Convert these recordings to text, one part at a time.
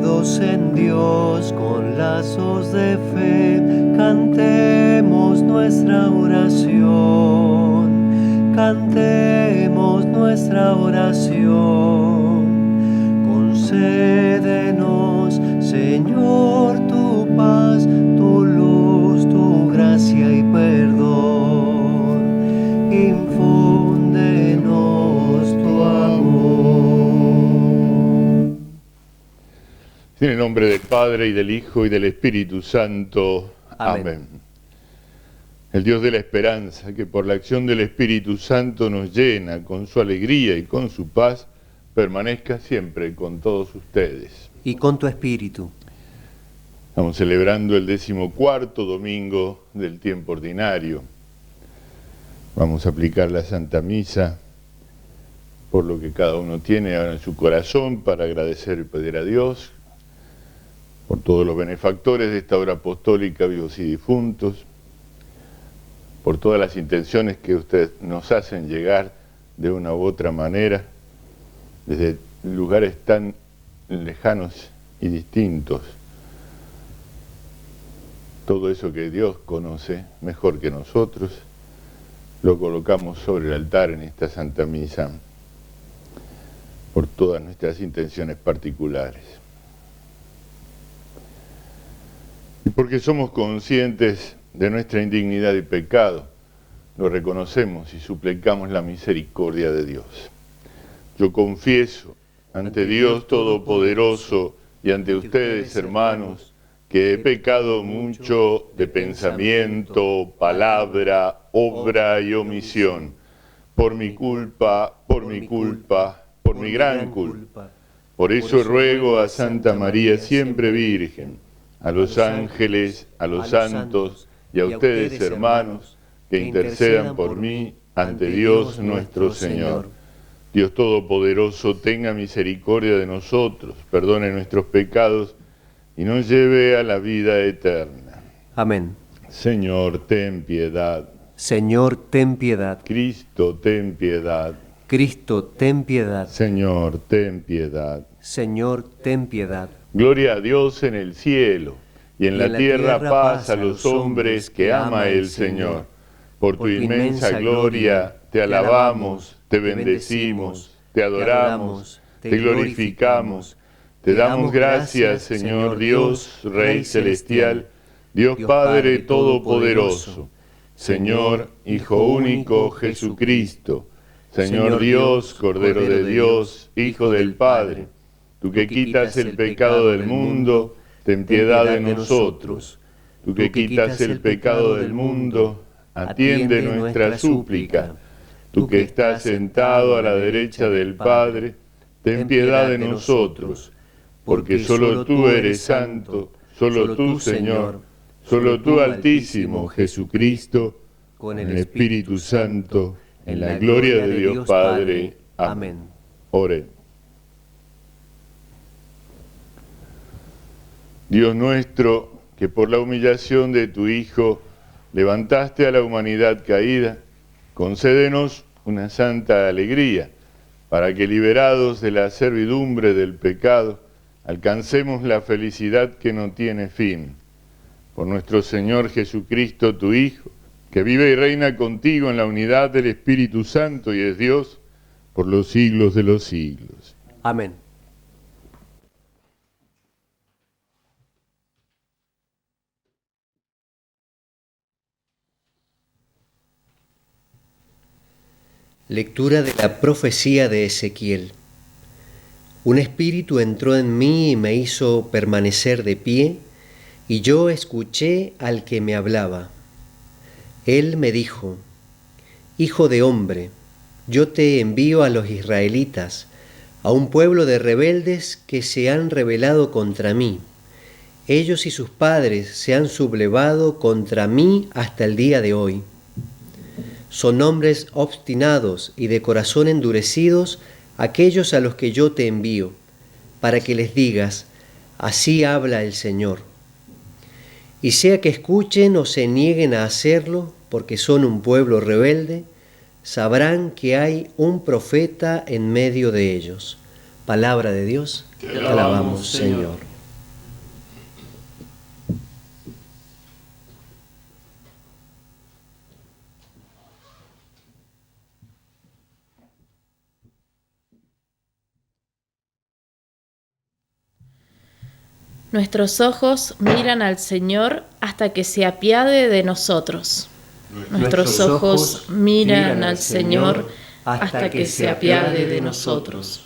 unidos en Dios con lazos de fe, cantemos nuestra oración, cantemos nuestra oración. Concédenos, Señor, tu paz, tu luz, tu gracia y perdón. Infúndenos tu amor. En el nombre del Padre, y del Hijo, y del Espíritu Santo. Amén. El Dios de la esperanza, que por la acción del Espíritu Santo nos llena con su alegría y con su paz, permanezca siempre con todos ustedes. Y con tu espíritu. Estamos celebrando el 14º domingo del tiempo ordinario. Vamos a aplicar la Santa Misa por lo que cada uno tiene ahora en su corazón para agradecer y pedir a Dios por todos los benefactores de esta obra apostólica, vivos y difuntos, por todas las intenciones que ustedes nos hacen llegar de una u otra manera, desde lugares tan lejanos y distintos. Todo eso que Dios conoce mejor que nosotros, lo colocamos sobre el altar en esta Santa Misa, por todas nuestras intenciones particulares. Y porque somos conscientes de nuestra indignidad y pecado, lo reconocemos y suplicamos la misericordia de Dios. Yo confieso ante Dios Todopoderoso y ante ustedes, hermanos, que he pecado mucho de pensamiento, palabra, obra y omisión, por mi culpa, por mi gran culpa. Por eso ruego a Santa María siempre Virgen, a los ángeles, a los santos y a ustedes, hermanos, que intercedan por mí ante Dios nuestro Señor. Dios Todopoderoso tenga misericordia de nosotros, perdone nuestros pecados y nos lleve a la vida eterna. Amén. Señor, ten piedad. Señor, ten piedad. Cristo, ten piedad. Cristo, ten piedad. Señor, ten piedad. Señor, ten piedad. Gloria a Dios en el cielo, y en la tierra paz a los hombres que ama el Señor. Por tu inmensa gloria te alabamos, te bendecimos, te adoramos, te glorificamos. Te damos gracias, Señor Dios, Rey celestial, Dios Padre todopoderoso, Señor, Hijo único Jesucristo, Señor Dios, Cordero de Dios, Hijo del Padre, tú que quitas el pecado del mundo, ten piedad de nosotros. Tú que quitas el pecado del mundo, atiende nuestra súplica. Tú que estás sentado a la derecha del Padre, ten piedad de nosotros. Porque solo tú eres santo, solo tú, Señor, solo tú, Altísimo Jesucristo, con el Espíritu Santo, en la gloria de Dios Padre. Amén. Oremos. Dios nuestro, que por la humillación de tu Hijo levantaste a la humanidad caída, concédenos una santa alegría, para que liberados de la servidumbre del pecado, alcancemos la felicidad que no tiene fin. Por nuestro Señor Jesucristo, tu Hijo, que vive y reina contigo en la unidad del Espíritu Santo y es Dios, por los siglos de los siglos. Amén. Lectura de la profecía de Ezequiel. Un espíritu entró en mí y me hizo permanecer de pie, y yo escuché al que me hablaba. Él me dijo: Hijo de hombre, yo te envío a los israelitas, a un pueblo de rebeldes que se han rebelado contra mí. Ellos y sus padres se han sublevado contra mí hasta el día de hoy. Son hombres obstinados y de corazón endurecidos aquellos a los que yo te envío, para que les digas: así habla el Señor. Y sea que escuchen o se nieguen a hacerlo, porque son un pueblo rebelde, sabrán que hay un profeta en medio de ellos. Palabra de Dios, te alabamos, Señor. Nuestros ojos miran al Señor hasta que se apiade de nosotros. Nuestros ojos miran al Señor hasta que se apiade de nosotros.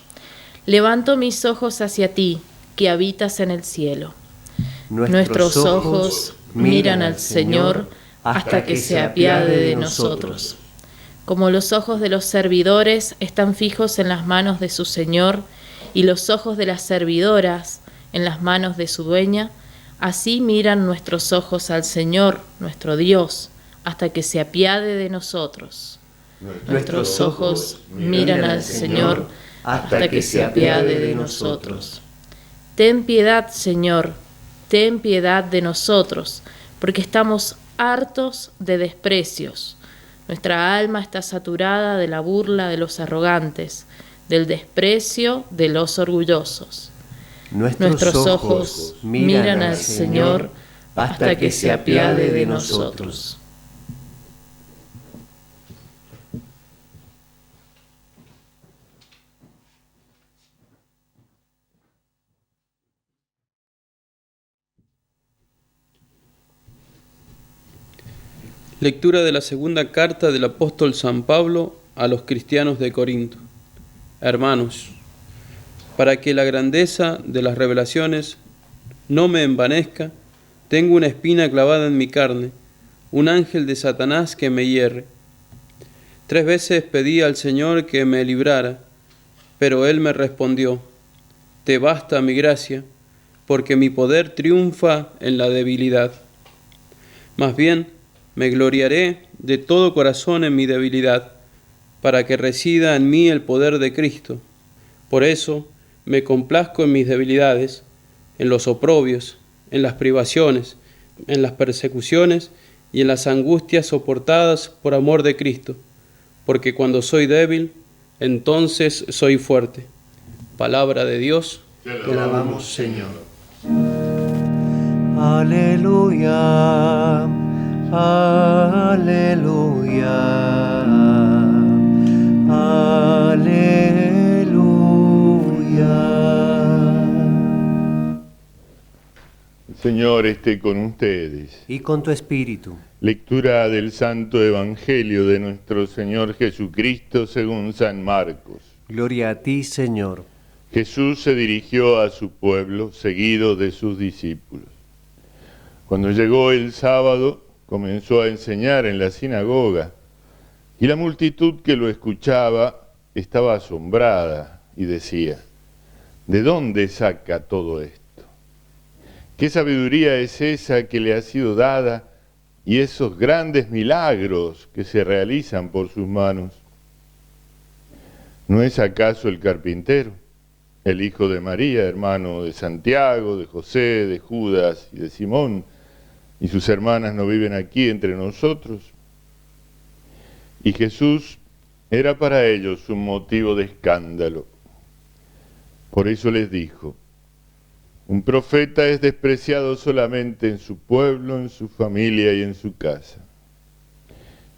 Levanto mis ojos hacia ti, que habitas en el cielo. Nuestros ojos miran al Señor hasta que se apiade de nosotros. Como los ojos de los servidores están fijos en las manos de su Señor y los ojos de las servidoras en las manos de su dueña, así miran nuestros ojos al Señor, nuestro Dios, hasta que se apiade de nosotros. Nuestros ojos miran al Señor hasta que se apiade de nosotros. Ten piedad, Señor, ten piedad de nosotros, porque estamos hartos de desprecios. Nuestra alma está saturada de la burla de los arrogantes, del desprecio de los orgullosos. Nuestros ojos miran al Señor hasta que se apiade de nosotros. Lectura de la segunda carta del apóstol San Pablo a los cristianos de Corinto. Hermanos, para que la grandeza de las revelaciones no me envanezca, tengo una espina clavada en mi carne, un ángel de Satanás que me hierre. 3 veces pedí al Señor que me librara, pero Él me respondió: te basta mi gracia, porque mi poder triunfa en la debilidad. Más bien, me gloriaré de todo corazón en mi debilidad, para que resida en mí el poder de Cristo. Por eso me complazco en mis debilidades, en los oprobios, en las privaciones, en las persecuciones y en las angustias soportadas por amor de Cristo, porque cuando soy débil, entonces soy fuerte. Palabra de Dios. Te alabamos, Señor. Aleluya, aleluya, aleluya. El Señor esté con ustedes. Y con tu espíritu. Lectura del Santo Evangelio de nuestro Señor Jesucristo según San Marcos. Gloria a ti, Señor. Jesús se dirigió a su pueblo, seguido de sus discípulos. Cuando llegó el sábado, comenzó a enseñar en la sinagoga, y la multitud que lo escuchaba estaba asombrada y decía: ¿de dónde saca todo esto? ¿Qué sabiduría es esa que le ha sido dada y esos grandes milagros que se realizan por sus manos? ¿No es acaso el carpintero, el hijo de María, hermano de Santiago, de José, de Judas y de Simón, y sus hermanas no viven aquí entre nosotros? Y Jesús era para ellos un motivo de escándalo. Por eso les dijo: un profeta es despreciado solamente en su pueblo, en su familia y en su casa.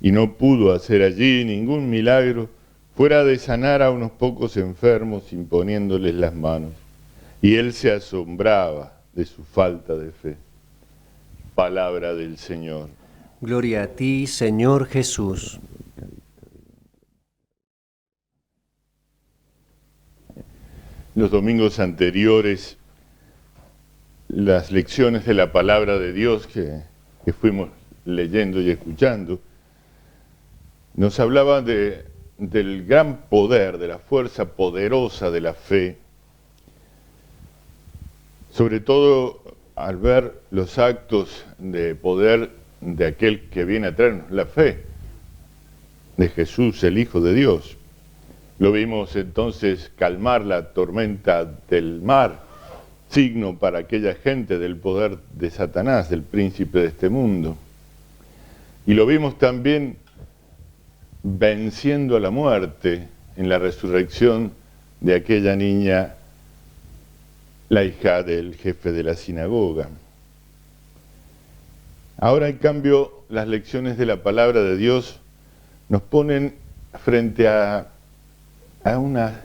Y no pudo hacer allí ningún milagro fuera de sanar a unos pocos enfermos imponiéndoles las manos. Y él se asombraba de su falta de fe. Palabra del Señor. Gloria a ti, Señor Jesús. Los domingos anteriores, las lecciones de la palabra de Dios que fuimos leyendo y escuchando, nos hablaban del gran poder, de la fuerza poderosa de la fe, sobre todo al ver los actos de poder de aquel que viene a traernos la fe, de Jesús, el Hijo de Dios. Lo vimos entonces calmar la tormenta del mar, signo para aquella gente del poder de Satanás, del príncipe de este mundo. Y lo vimos también venciendo a la muerte en la resurrección de aquella niña, la hija del jefe de la sinagoga. Ahora, en cambio, las lecciones de la palabra de Dios nos ponen frente a una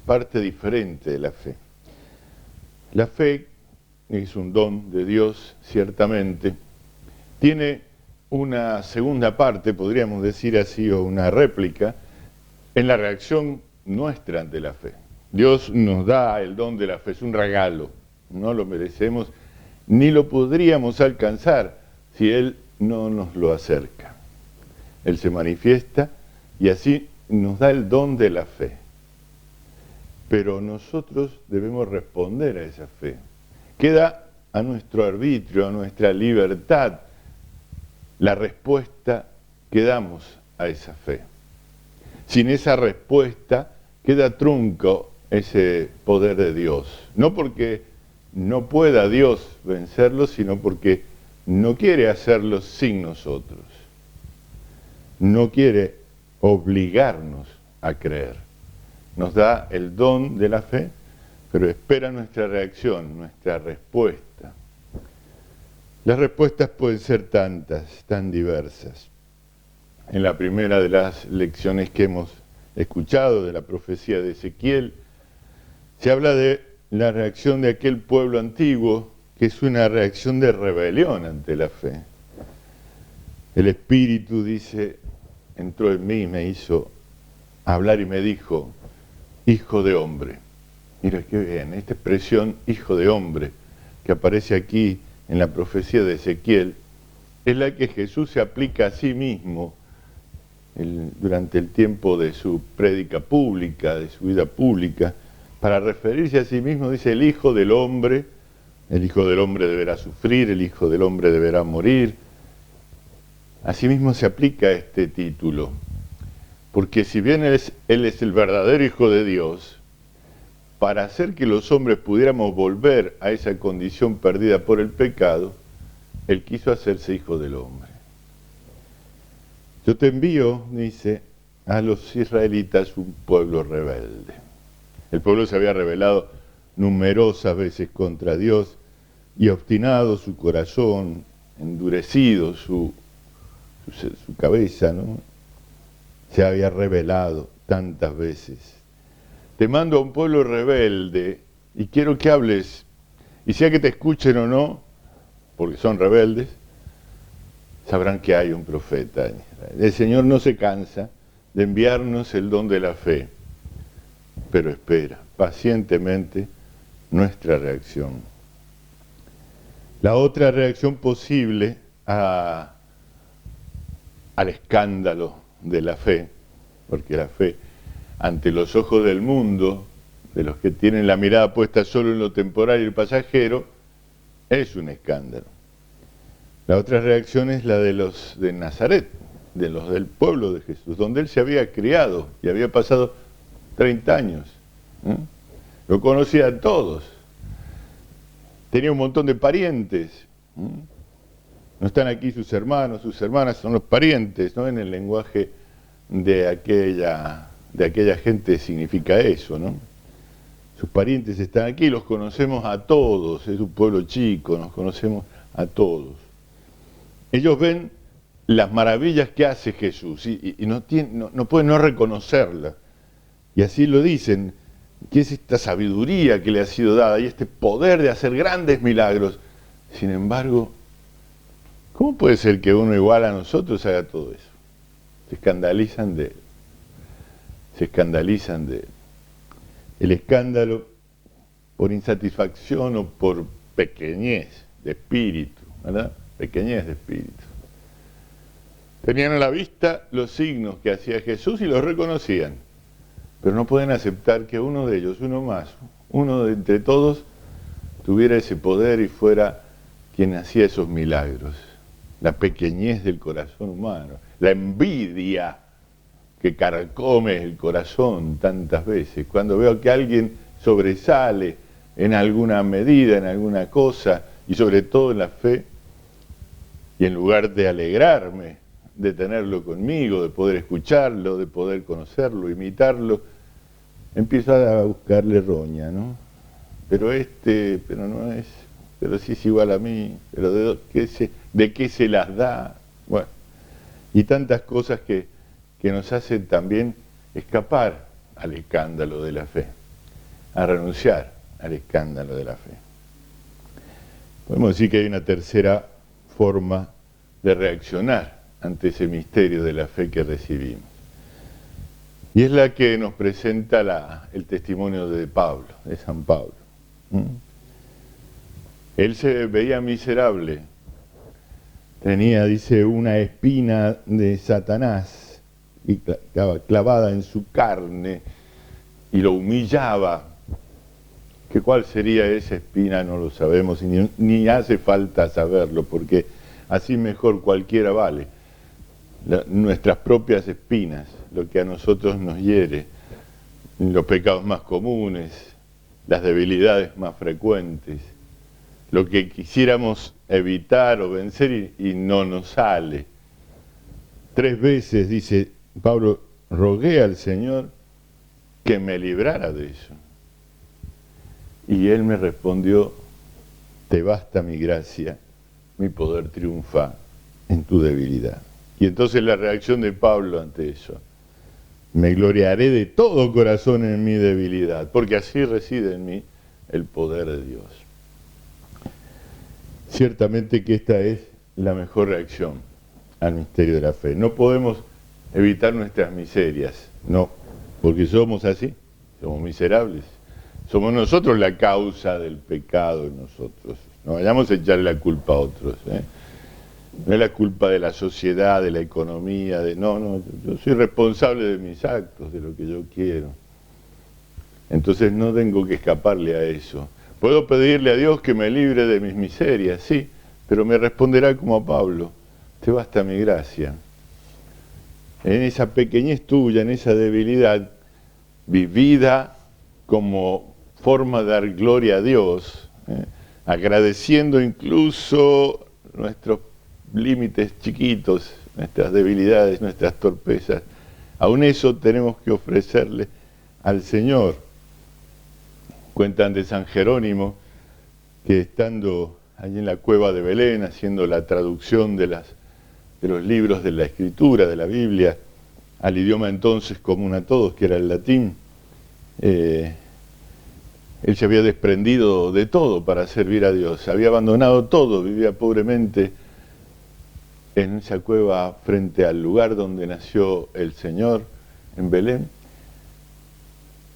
parte diferente de la fe. La fe es un don de Dios, ciertamente, tiene una segunda parte, podríamos decir así, o una réplica, en la reacción nuestra ante la fe. Dios nos da el don de la fe, es un regalo, no lo merecemos, ni lo podríamos alcanzar si Él no nos lo acerca. Él se manifiesta y así nos da el don de la fe. Pero nosotros debemos responder a esa fe. Queda a nuestro arbitrio, a nuestra libertad, la respuesta que damos a esa fe. Sin esa respuesta queda trunco ese poder de Dios. No porque no pueda Dios vencerlo, sino porque no quiere hacerlo sin nosotros. No quiere obligarnos a creer. Nos da el don de la fe, pero espera nuestra reacción, nuestra respuesta. Las respuestas pueden ser tantas, tan diversas. En la primera de las lecciones que hemos escuchado de la profecía de Ezequiel, se habla de la reacción de aquel pueblo antiguo, que es una reacción de rebelión ante la fe. El Espíritu, dice, entró en mí y me hizo hablar y me dijo, hijo de hombre. Mira qué bien, esta expresión, hijo de hombre, que aparece aquí en la profecía de Ezequiel, es la que Jesús se aplica a sí mismo durante el tiempo de su prédica pública, de su vida pública. Para referirse a sí mismo, dice, el Hijo del Hombre deberá sufrir, el Hijo del Hombre deberá morir. Asimismo se aplica este título, porque si bien Él es el verdadero Hijo de Dios, para hacer que los hombres pudiéramos volver a esa condición perdida por el pecado, Él quiso hacerse Hijo del Hombre. Yo te envío, dice, a los israelitas un pueblo rebelde. El pueblo se había rebelado numerosas veces contra Dios y obstinado su corazón, endurecido su cabeza, ¿no? Se había rebelado tantas veces. Te mando a un pueblo rebelde y quiero que hables, y sea que te escuchen o no, porque son rebeldes, sabrán que hay un profeta en Israel. El Señor no se cansa de enviarnos el don de la fe, pero espera pacientemente nuestra reacción. La otra reacción posible al escándalo de la fe, porque la fe ante los ojos del mundo, de los que tienen la mirada puesta solo en lo temporal y el pasajero, es un escándalo. La otra reacción es la de los de Nazaret, de los del pueblo de Jesús, donde Él se había criado y había pasado 30 años. Lo conocía a todos. Tenía un montón de parientes. No están aquí sus hermanos, sus hermanas son los parientes, ¿no? En el lenguaje de aquella gente significa eso, ¿no? Sus parientes están aquí, los conocemos a todos, es un pueblo chico, nos conocemos a todos. Ellos ven las maravillas que hace Jesús y no pueden no reconocerla. Y así lo dicen, que es esta sabiduría que le ha sido dada y este poder de hacer grandes milagros. Sin embargo, ¿cómo puede ser que uno igual a nosotros haga todo eso? Se escandalizan de él. Se escandalizan de él. El escándalo por insatisfacción o por pequeñez de espíritu, ¿verdad? Pequeñez de espíritu. Tenían a la vista los signos que hacía Jesús y los reconocían, pero no pueden aceptar que uno de ellos, uno más, uno de entre todos, tuviera ese poder y fuera quien hacía esos milagros. La pequeñez del corazón humano, la envidia que carcome el corazón tantas veces. Cuando veo que alguien sobresale en alguna medida, en alguna cosa, y sobre todo en la fe, y en lugar de alegrarme de tenerlo conmigo, de poder escucharlo, de poder conocerlo, imitarlo, empiezo a buscarle roña, ¿no? Pero no es, pero sí es igual a mí, pero ¿de qué se las da? Bueno, y tantas cosas que nos hacen también escapar al escándalo de la fe, a renunciar al escándalo de la fe. Podemos decir que hay una tercera forma de reaccionar ante ese misterio de la fe que recibimos. Y es la que nos presenta el testimonio de Pablo, de San Pablo. Él se veía miserable, tenía, dice, una espina de Satanás y clavada en su carne y lo humillaba. ¿Que cuál sería esa espina? No lo sabemos y ni hace falta saberlo, porque así mejor cualquiera vale. Nuestras propias espinas, lo que a nosotros nos hiere, los pecados más comunes, las debilidades más frecuentes, lo que quisiéramos evitar o vencer y no nos sale. 3 veces, dice Pablo, rogué al Señor que me librara de eso. Y Él me respondió, te basta mi gracia, mi poder triunfa en tu debilidad. Y entonces la reacción de Pablo ante eso, me gloriaré de todo corazón en mi debilidad, porque así reside en mí el poder de Dios. Ciertamente que esta es la mejor reacción al misterio de la fe. No podemos evitar nuestras miserias, no, porque somos así, somos miserables. Somos nosotros la causa del pecado en nosotros. No vayamos a echarle la culpa a otros, ¿eh? No es la culpa de la sociedad, de la economía, no, yo soy responsable de mis actos, de lo que yo quiero. Entonces no tengo que escaparle a eso. Puedo pedirle a Dios que me libre de mis miserias, sí, pero me responderá como a Pablo, te basta mi gracia. En esa pequeñez tuya, en esa debilidad, vivida como forma de dar gloria a Dios, agradeciendo incluso nuestros límites chiquitos, nuestras debilidades, nuestras torpezas. Aún eso tenemos que ofrecerle al Señor. Cuentan de San Jerónimo que estando allí en la cueva de Belén haciendo la traducción de los libros de la Escritura, de la Biblia, al idioma entonces común a todos, que era el latín, él se había desprendido de todo para servir a Dios, había abandonado todo, vivía pobremente en esa cueva frente al lugar donde nació el Señor, en Belén,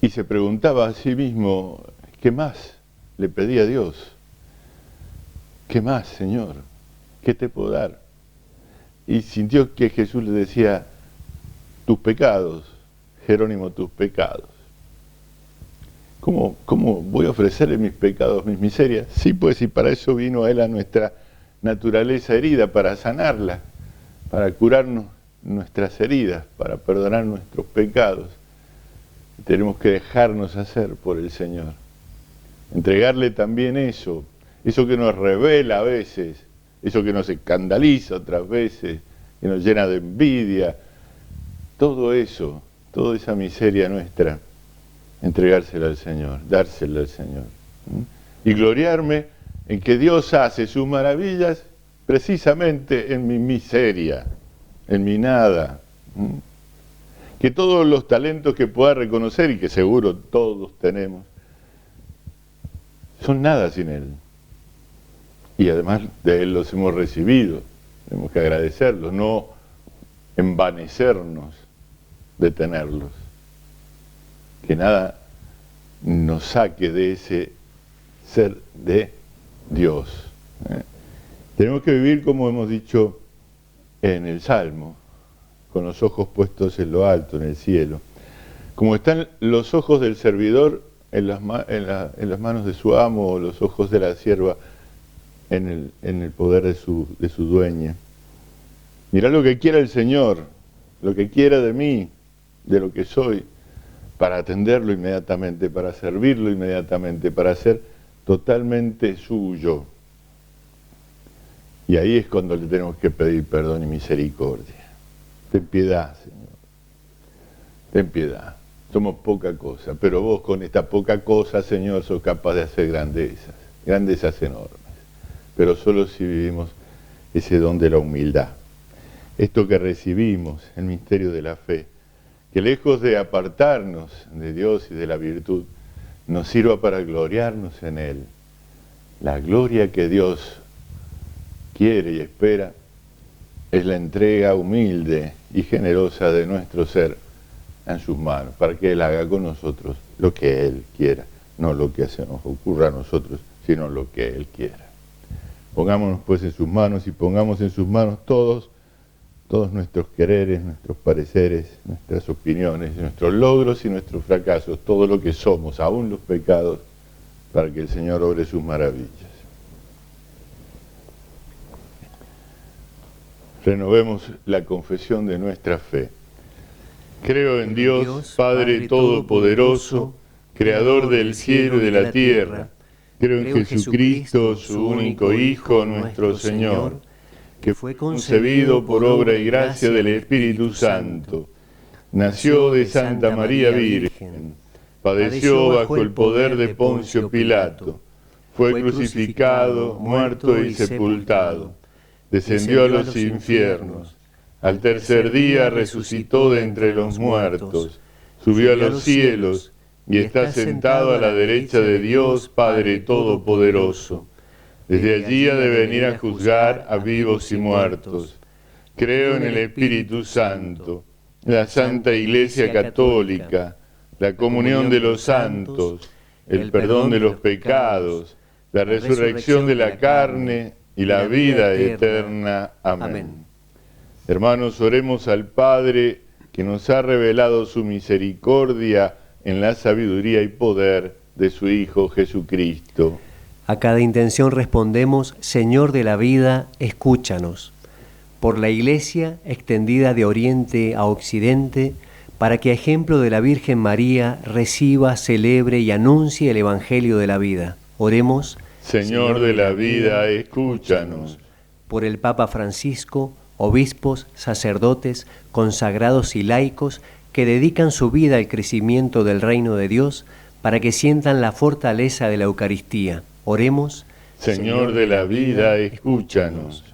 y se preguntaba a sí mismo, ¿qué más le pedía a Dios? ¿Qué más, Señor? ¿Qué te puedo dar? Y sintió que Jesús le decía, tus pecados, Jerónimo, tus pecados. ¿Cómo voy a ofrecerle mis pecados, mis miserias? Sí, pues, y para eso vino a Él a nuestra naturaleza herida, para sanarla, para curarnos nuestras heridas, para perdonar nuestros pecados. Tenemos que dejarnos hacer por el Señor. Entregarle también eso que nos revela a veces, eso que nos escandaliza otras veces, que nos llena de envidia, todo eso, toda esa miseria nuestra, entregársela al Señor, dársela al Señor. Y gloriarme en que Dios hace sus maravillas precisamente en mi miseria, en mi nada. Que todos los talentos que pueda reconocer, y que seguro todos tenemos, son nada sin Él. Y además de Él los hemos recibido, tenemos que agradecerlos, no envanecernos de tenerlos. Que nada nos saque de ese ser de Dios. Tenemos que vivir, como hemos dicho en el Salmo, con los ojos puestos en lo alto, en el cielo. Como están los ojos del servidor en las manos de su amo, o los ojos de la sierva en el poder de su dueña. Mirá lo que quiera el Señor, lo que quiera de mí, de lo que soy, para atenderlo inmediatamente, para servirlo inmediatamente, para ser totalmente suyo. Y ahí es cuando le tenemos que pedir perdón y misericordia. Ten piedad, Señor. Ten piedad. Somos poca cosa, pero vos con esta poca cosa, Señor, sos capaz de hacer grandezas enormes. Pero solo si vivimos ese don de la humildad. Esto que recibimos, el misterio de la fe, que lejos de apartarnos de Dios y de la virtud, nos sirva para gloriarnos en Él, La gloria que Dios quiere y espera es la entrega humilde y generosa de nuestro ser en sus manos, para que Él haga con nosotros lo que Él quiera, no lo que se nos ocurra a nosotros, sino lo que Él quiera. Pongámonos pues en sus manos y pongamos en sus manos todos nuestros quereres, nuestros pareceres, nuestras opiniones, nuestros logros y nuestros fracasos, todo lo que somos, aún los pecados, para que el Señor obre sus maravillas. Renovemos la confesión de nuestra fe. Creo en Dios, Padre Todopoderoso, Creador del cielo y de la tierra. Creo en Jesucristo, su único Hijo, nuestro Señor, que fue concebido por obra y gracia del Espíritu Santo. Nació de Santa María Virgen, padeció bajo el poder de Poncio Pilato, fue crucificado, muerto y sepultado, descendió a los infiernos, al tercer día resucitó de entre los muertos, subió a los cielos y está sentado a la derecha de Dios Padre Todopoderoso. Desde allí ha de venir a juzgar a vivos y muertos. Creo en el Espíritu Santo, la Santa Iglesia Católica, la comunión de los santos, el perdón de los pecados, la resurrección de la carne y la vida eterna. Amén. Hermanos, oremos al Padre que nos ha revelado su misericordia en la sabiduría y poder de su Hijo Jesucristo. A cada intención respondemos: Señor de la vida, escúchanos. Por la Iglesia extendida de oriente a occidente, para que a ejemplo de la Virgen María reciba, celebre y anuncie el Evangelio de la vida. Oremos: Señor de la vida, escúchanos. Por el Papa Francisco, obispos, sacerdotes, consagrados y laicos que dedican su vida al crecimiento del reino de Dios, para que sientan la fortaleza de la Eucaristía. Oremos: Señor de la vida, escúchanos.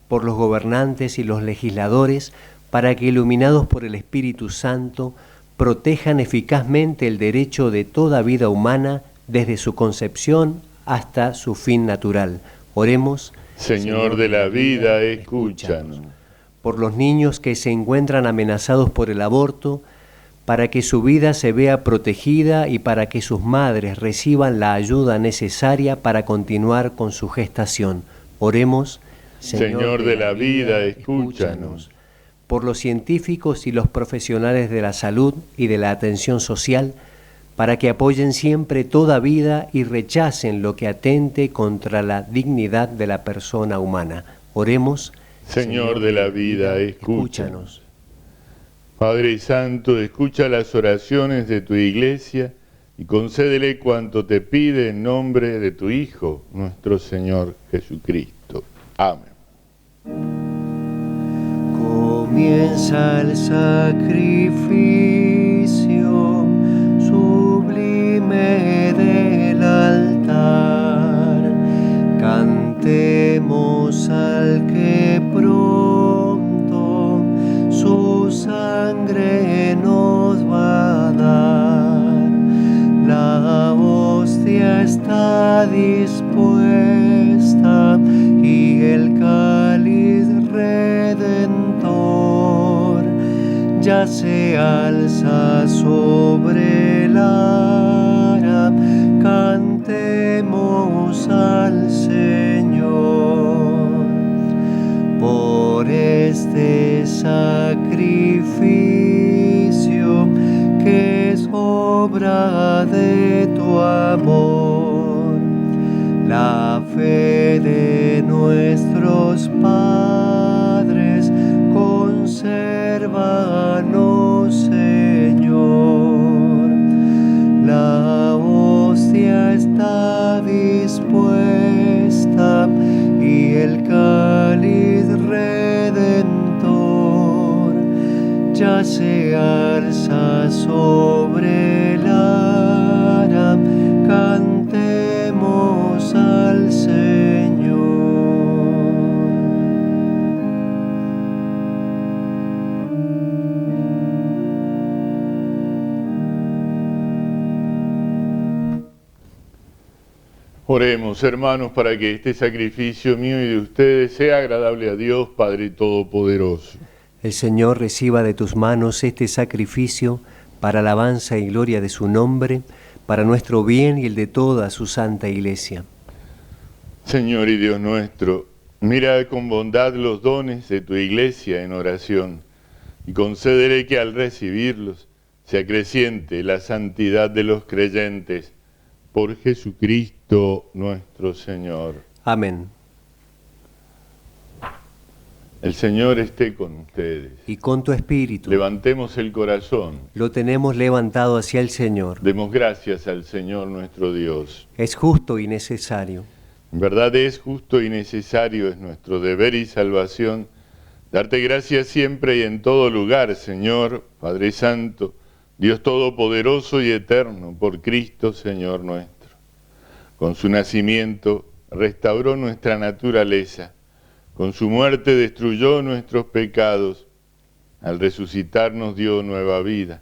Por los gobernantes y los legisladores, para que, iluminados por el Espíritu Santo, protejan eficazmente el derecho de toda vida humana desde su concepción hasta su fin natural. Oremos: Señor de la vida, escúchanos. Por los niños que se encuentran amenazados por el aborto, para que su vida se vea protegida y para que sus madres reciban la ayuda necesaria para continuar con su gestación. Oremos: Señor de la vida, escúchanos. Por los científicos y los profesionales de la salud y de la atención social, para que apoyen siempre toda vida y rechacen lo que atente contra la dignidad de la persona humana. Oremos: Señor de la vida, escúchanos. Padre Santo, escucha las oraciones de tu Iglesia y concédele cuanto te pide en nombre de tu Hijo, nuestro Señor Jesucristo. Amén. Comienza el sacrificio sublime del altar. Cantemos al que pronto su sangre nos va a dar. La hostia está dispuesta y el cáliz redentor ya se alza sobre el ara. Cantemos al Señor por este sacrificio que es obra de tu amor. La fe de nuestros padres consérvanos, Señor. La hostia está dispuesta y el cáliz redentor ya se alza sobre el ara. Cantemos al Señor. Oremos, hermanos, para que este sacrificio mío y de ustedes sea agradable a Dios, Padre Todopoderoso. El Señor reciba de tus manos este sacrificio para alabanza y gloria de su nombre, para nuestro bien y el de toda su santa Iglesia. Señor y Dios nuestro, mira con bondad los dones de tu Iglesia en oración y concédele que al recibirlos se acreciente la santidad de los creyentes. Por Jesucristo nuestro Señor. Amén. El Señor esté con ustedes. Y con tu espíritu. Levantemos el corazón. Lo tenemos levantado hacia el Señor. Demos gracias al Señor nuestro Dios. Es justo y necesario. En verdad es justo y necesario, es nuestro deber y salvación, darte gracias siempre y en todo lugar, Señor, Padre Santo, Dios Todopoderoso y Eterno, por Cristo, Señor nuestro. Con su nacimiento restauró nuestra naturaleza, con su muerte destruyó nuestros pecados, al resucitar nos dio nueva vida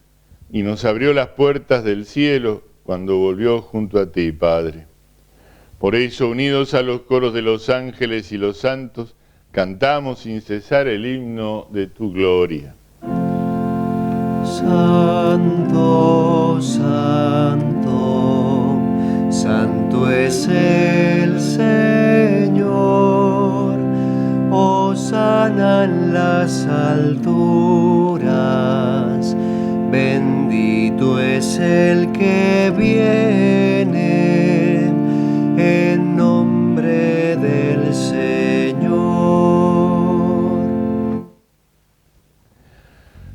y nos abrió las puertas del cielo cuando volvió junto a ti, Padre. Por eso, unidos a los coros de los ángeles y los santos, cantamos sin cesar el himno de tu gloria. Santo, santo, santo es el Señor, hosana en las alturas, bendito es el que viene en nombre del Señor.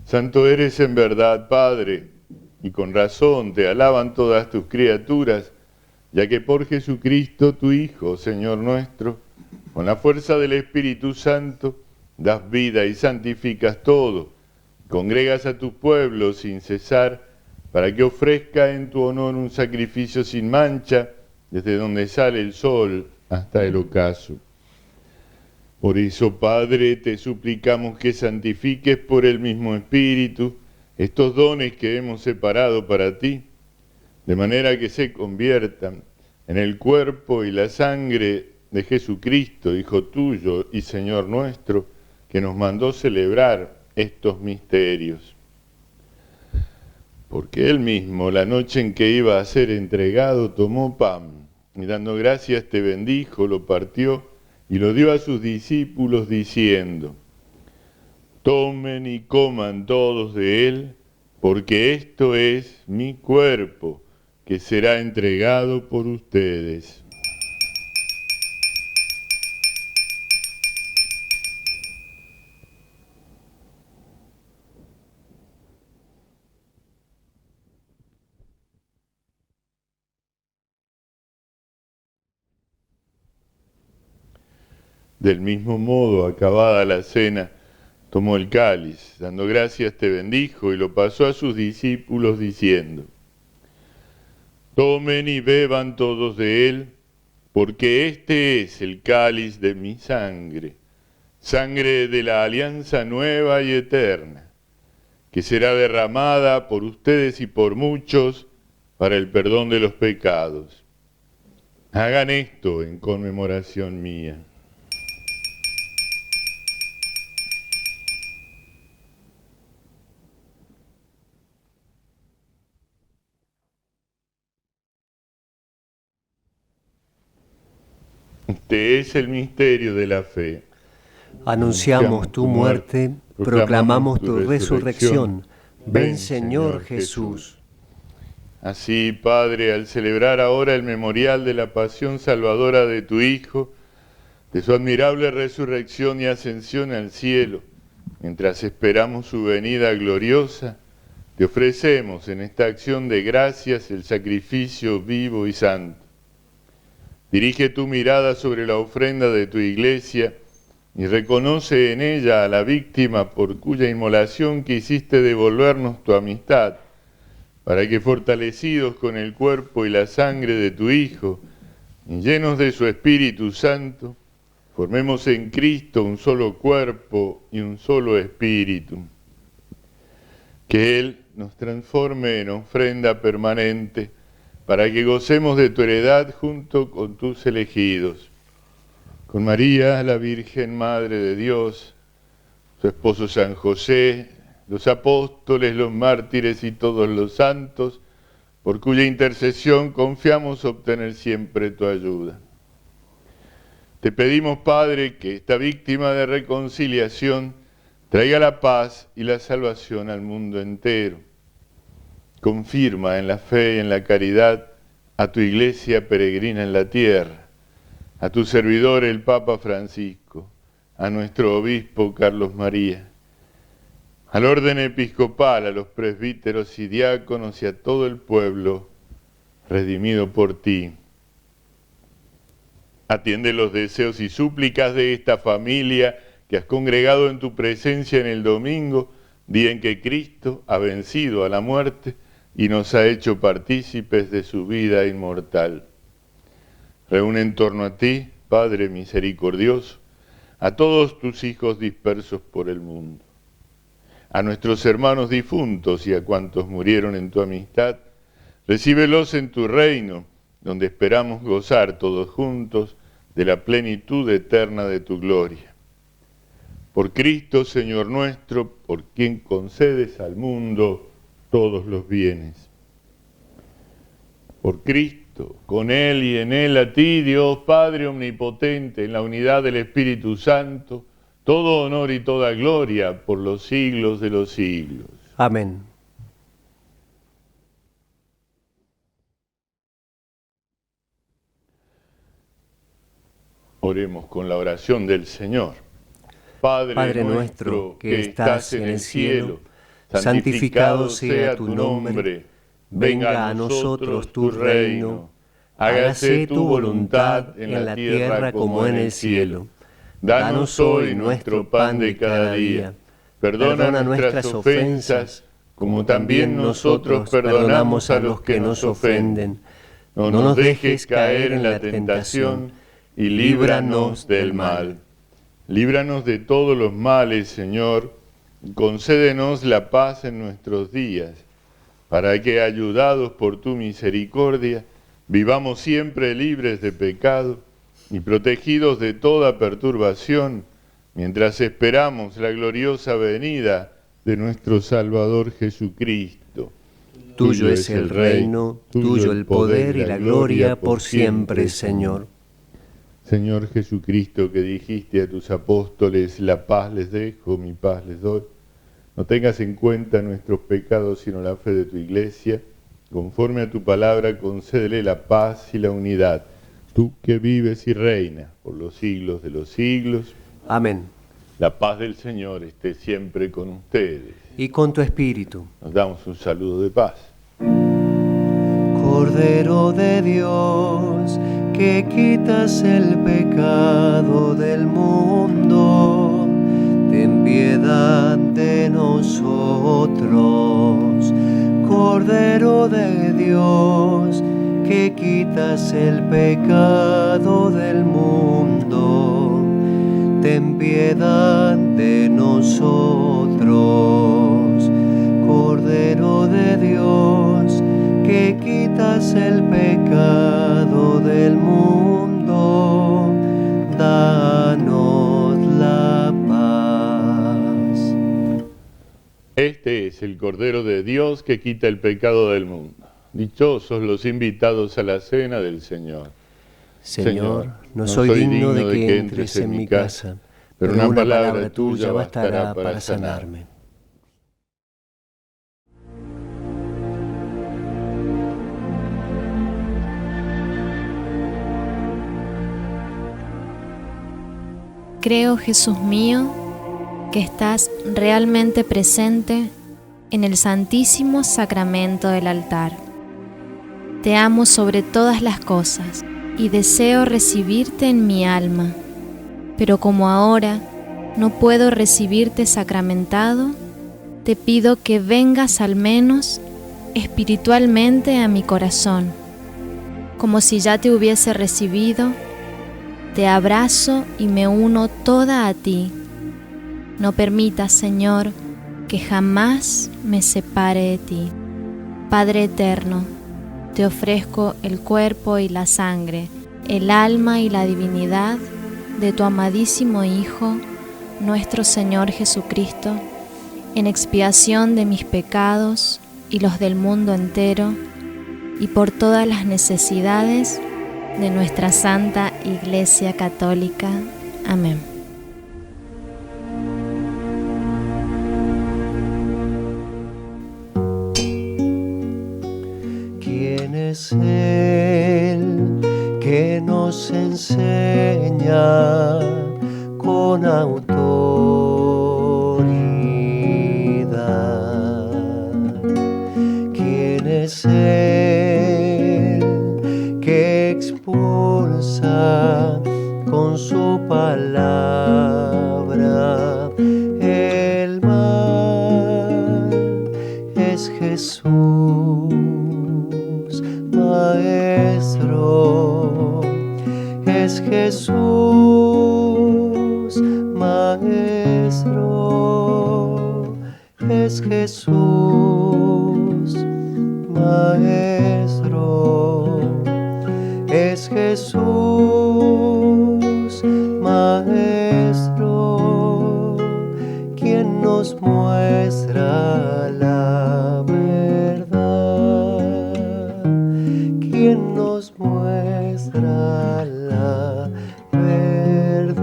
Santo eres en verdad, Padre, y con razón te alaban todas tus criaturas, ya que por Jesucristo, tu Hijo, Señor nuestro, con la fuerza del Espíritu Santo, das vida y santificas todo, congregas a tu pueblo sin cesar, para que ofrezca en tu honor un sacrificio sin mancha, desde donde sale el sol hasta el ocaso. Por eso, Padre, te suplicamos que santifiques por el mismo Espíritu estos dones que hemos separado para ti, de manera que se conviertan en el cuerpo y la sangre de Jesucristo, Hijo tuyo y Señor nuestro, que nos mandó celebrar estos misterios. Porque Él mismo, la noche en que iba a ser entregado, tomó pan, y dando gracias te bendijo, lo partió, y lo dio a sus discípulos diciendo: tomen y coman todos de él, porque esto es mi cuerpo, que será entregado por ustedes. Del mismo modo, acabada la cena, tomó el cáliz, dando gracias te bendijo y lo pasó a sus discípulos diciendo: tomen y beban todos de él, porque este es el cáliz de mi sangre, sangre de la alianza nueva y eterna, que será derramada por ustedes y por muchos para el perdón de los pecados. Hagan esto en conmemoración mía. Este es el misterio de la fe. Anunciamos tu muerte, proclamamos tu resurrección. Ven, Señor Jesús. Así, Padre, al celebrar ahora el memorial de la pasión salvadora de tu Hijo, de su admirable resurrección y ascensión al cielo, mientras esperamos su venida gloriosa, te ofrecemos en esta acción de gracias el sacrificio vivo y santo. Dirige tu mirada sobre la ofrenda de tu Iglesia y reconoce en ella a la víctima por cuya inmolación quisiste devolvernos tu amistad, para que fortalecidos con el cuerpo y la sangre de tu Hijo, y llenos de su Espíritu Santo, formemos en Cristo un solo cuerpo y un solo espíritu. Que Él nos transforme en ofrenda permanente para que gocemos de tu heredad junto con tus elegidos. Con María, la Virgen Madre de Dios, su esposo San José, los apóstoles, los mártires y todos los santos, por cuya intercesión confiamos obtener siempre tu ayuda. Te pedimos, Padre, que esta víctima de reconciliación traiga la paz y la salvación al mundo entero. Confirma en la fe y en la caridad a tu iglesia peregrina en la tierra, a tu servidor el Papa Francisco, a nuestro obispo Carlos María, al orden episcopal, a los presbíteros y diáconos y a todo el pueblo redimido por ti. Atiende los deseos y súplicas de esta familia que has congregado en tu presencia en el domingo, día en que Cristo ha vencido a la muerte y nos ha hecho partícipes de su vida inmortal. Reúne en torno a ti, Padre misericordioso, a todos tus hijos dispersos por el mundo, a nuestros hermanos difuntos y a cuantos murieron en tu amistad. Recíbelos en tu reino, donde esperamos gozar todos juntos de la plenitud eterna de tu gloria. Por Cristo, Señor nuestro, por quien concedes al mundo todos los bienes. Por Cristo, con Él y en Él, a ti, Dios Padre omnipotente, en la unidad del Espíritu Santo, todo honor y toda gloria por los siglos de los siglos. Amén. Oremos con la oración del Señor. Padre nuestro que estás en el cielo, santificado sea tu nombre, venga a nosotros tu reino, hágase tu voluntad en la tierra como en el cielo. Danos hoy nuestro pan de cada día, perdona nuestras ofensas, como también nosotros perdonamos a los que nos ofenden. No nos dejes caer en la tentación y líbranos del mal. Líbranos de todos los males, Señor, y concédenos la paz en nuestros días, para que, ayudados por tu misericordia, vivamos siempre libres de pecado y protegidos de toda perturbación, mientras esperamos la gloriosa venida de nuestro Salvador Jesucristo. Tuyo es el reino, tuyo el poder y la gloria por siempre, Señor. Señor Jesucristo, que dijiste a tus apóstoles, la paz les dejo, mi paz les doy, no tengas en cuenta nuestros pecados, sino la fe de tu iglesia. Conforme a tu palabra, concédele la paz y la unidad, tú que vives y reinas por los siglos de los siglos. Amén. La paz del Señor esté siempre con ustedes. Y con tu espíritu. Nos damos un saludo de paz. Cordero de Dios, que quitas el pecado del mundo, ten piedad de nosotros. Cordero de Dios, que quitas el pecado del mundo, ten piedad de nosotros. Cordero de Dios, que quitas el pecado del mundo, danos la paz. Este es el Cordero de Dios que quita el pecado del mundo. Dichosos los invitados a la cena del Señor. Señor, no soy digno de que entres en mi casa, pero una palabra tuya bastará para sanarme. Creo, Jesús mío, que estás realmente presente en el Santísimo Sacramento del altar. Te amo sobre todas las cosas y deseo recibirte en mi alma, pero como ahora no puedo recibirte sacramentado, te pido que vengas al menos espiritualmente a mi corazón, como si ya te hubiese recibido. Te abrazo y me uno toda a ti. No permitas, Señor, que jamás me separe de ti. Padre eterno, te ofrezco el cuerpo y la sangre, el alma y la divinidad de tu amadísimo Hijo, nuestro Señor Jesucristo, en expiación de mis pecados y los del mundo entero, y por todas las necesidades de nuestra Santa Iglesia Católica. Amén. ¿Quién es Él que nos enseña con autoridad? ¿Quién es Él que expulsa con su palabra el mal? Es Jesús, Maestro, es Jesús, Maestro, es Jesús, Maestro, es Jesús, Maestro, quien nos muestra la verdad, quien nos muestra la verdad.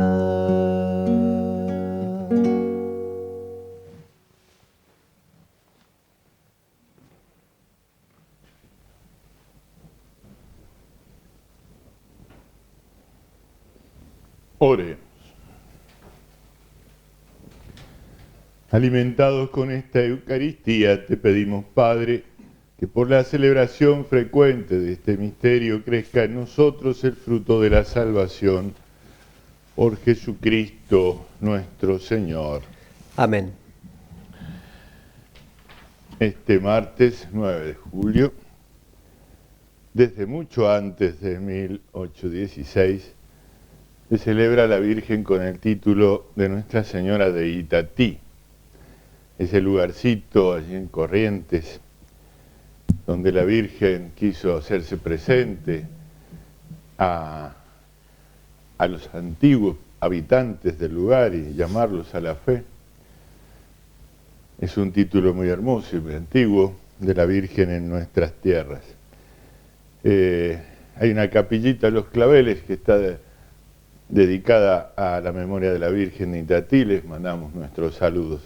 Oremos. Alimentados con esta Eucaristía, te pedimos, Padre, que por la celebración frecuente de este misterio crezca en nosotros el fruto de la salvación. Por Jesucristo nuestro Señor. Amén. Este martes 9 de julio, desde mucho antes de 1816, se celebra la Virgen con el título de Nuestra Señora de Itatí. Ese lugarcito allí en Corrientes, donde la Virgen quiso hacerse presente a los antiguos habitantes del lugar y llamarlos a la fe. Es un título muy hermoso y muy antiguo de la Virgen en nuestras tierras. Hay una capillita, Los Claveles, que está dedicada a la memoria de la Virgen de Itatí. Les mandamos nuestros saludos.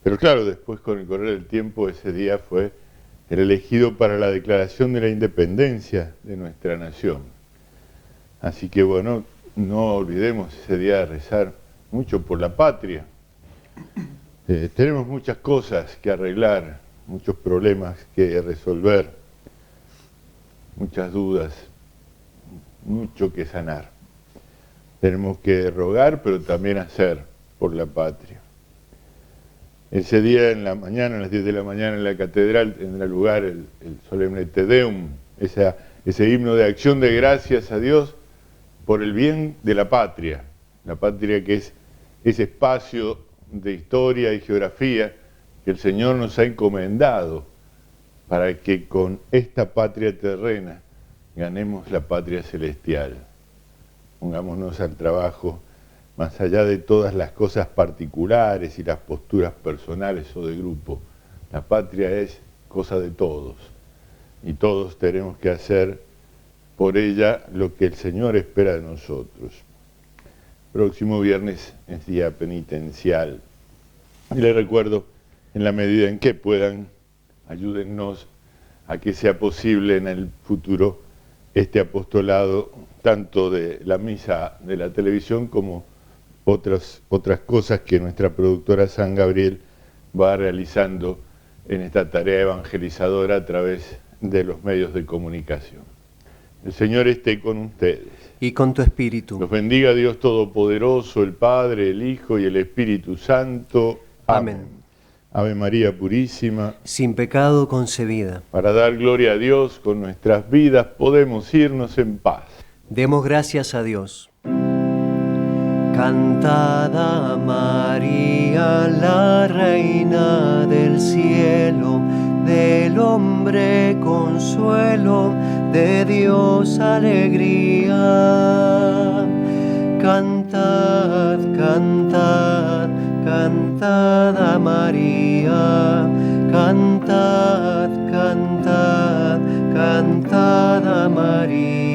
Pero claro, después con el correr del tiempo, ese día fue el elegido para la declaración de la independencia de nuestra nación. Así que bueno, no olvidemos ese día de rezar mucho por la patria. Tenemos muchas cosas que arreglar, muchos problemas que resolver, muchas dudas, mucho que sanar. Tenemos que rogar, pero también hacer por la patria. Ese día en la mañana, a las 10 de la mañana en la catedral, tendrá lugar el solemne Te Deum, ese himno de acción de gracias a Dios por el bien de la patria que es ese espacio de historia y geografía que el Señor nos ha encomendado para que con esta patria terrena ganemos la patria celestial. Pongámonos al trabajo más allá de todas las cosas particulares y las posturas personales o de grupo. La patria es cosa de todos y todos tenemos que hacer por ella lo que el Señor espera de nosotros. Próximo viernes es día penitencial. Y les recuerdo, en la medida en que puedan, ayúdennos a que sea posible en el futuro este apostolado, tanto de la misa de la televisión como otras cosas que nuestra productora San Gabriel va realizando en esta tarea evangelizadora a través de los medios de comunicación. El Señor esté con ustedes. Y con tu espíritu. Los bendiga Dios Todopoderoso, el Padre, el Hijo y el Espíritu Santo. Amén. Ave María Purísima, sin pecado concebida. Para dar gloria a Dios con nuestras vidas podemos irnos en paz. Demos gracias a Dios. Cantad a María, la Reina del cielo, del hombre consuelo, de Dios alegría. Cantad, cantad, cantad a María. Cantad, cantad, cantad a María.